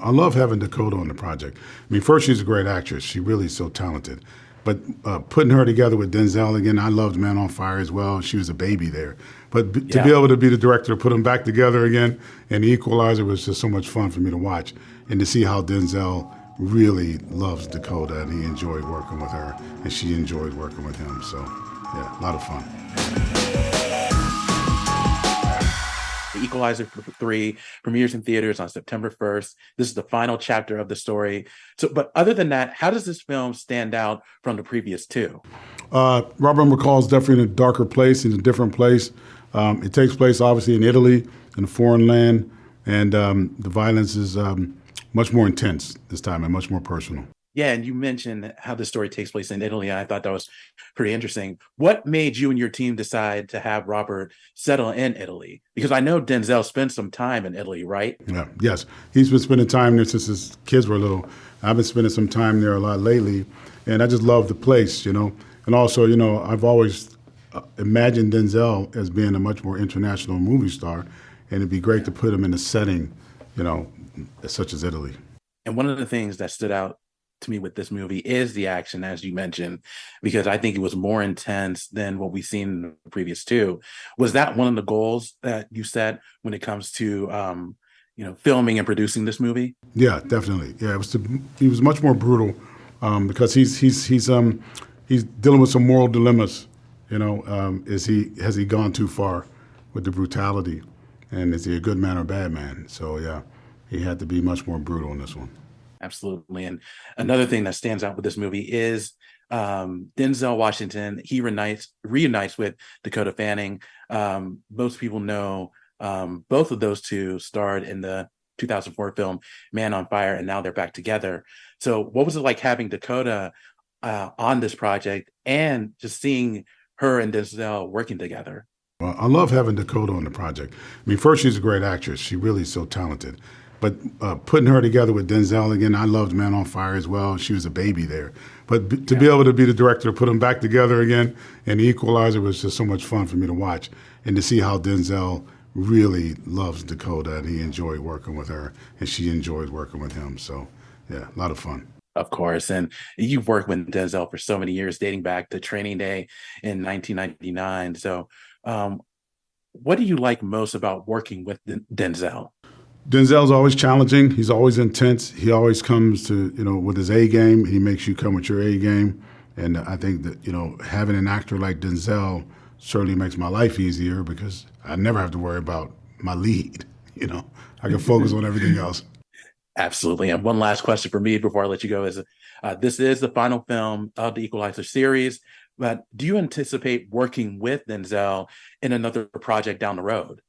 I love having Dakota on the project. I mean, first, she's a great actress. She really is so talented. But putting her together with Denzel again, I loved Man on Fire as well. She was a baby there. But to be able to be the director, put them back together again, and the Equalizer was just so much fun for me to watch. And to see how Denzel really loves Dakota, and he enjoyed working with her, and she enjoyed working with him. So, yeah, a lot of fun. The Equalizer 3 premieres in theaters on September 1st. This is the final chapter of the story. So, but other than that, how does this film stand out from the previous two? Robert McCall is definitely in a darker place, in a different place. It takes place, obviously, in Italy, in a foreign land, and the violence is much more intense this time and much more personal. Yeah, and you mentioned how the story takes place in Italy. I thought that was pretty interesting. What made you and your team decide to have Robert settle in Italy? Because I know Denzel spent some time in Italy, right? Yeah, yes. He's been spending time there since his kids were little. I've been spending some time there a lot lately, and I just love the place, you know. And also, you know, I've always imagined Denzel as being a much more international movie star, and it'd be great to put him in a setting, you know, such as Italy. And one of the things that stood out to me with this movie is the action, as you mentioned, because I think it was more intense than what we've seen in the previous two. Was that one of the goals that you set when it comes to, filming and producing this movie? Yeah, definitely. Yeah, he was much more brutal because he's dealing with some moral dilemmas. You know, has he gone too far with the brutality, and is he a good man or a bad man? So yeah, he had to be much more brutal in this one. Absolutely. And another thing that stands out with this movie is Denzel Washington. He reunites with Dakota Fanning. Most people know both of those two starred in the 2004 film Man on Fire, and now they're back together. So what was it like having Dakota on this project and just seeing her and Denzel working together? Well, I love having Dakota on the project. I mean, first, she's a great actress. She really is so talented. But putting her together with Denzel again, I loved Man on Fire as well. She was a baby there. But to be able to be the director, put them back together again, and the Equalizer was just so much fun for me to watch. And to see how Denzel really loves Dakota, and he enjoyed working with her, and she enjoyed working with him. So, yeah, a lot of fun. Of course. And you've worked with Denzel for so many years, dating back to Training Day in 1999. So what do you like most about working with Denzel? Denzel's always challenging. He's always intense. He always comes to, you know, with his A game. He makes you come with your A game. And I think that, you know, having an actor like Denzel certainly makes my life easier because I never have to worry about my lead. You know, I can focus on everything else. Absolutely. And one last question for me before I let you go is, this is the final film of the Equalizer series, but do you anticipate working with Denzel in another project down the road?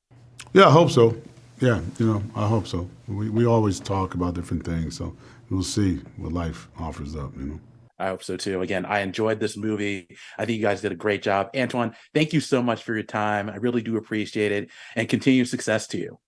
Yeah, I hope so. Yeah, you know, I hope so. We always talk about different things, so we'll see what life offers up, you know. I hope so too. Again, I enjoyed this movie. I think you guys did a great job. Antoine, thank you so much for your time. I really do appreciate it, and continued success to you.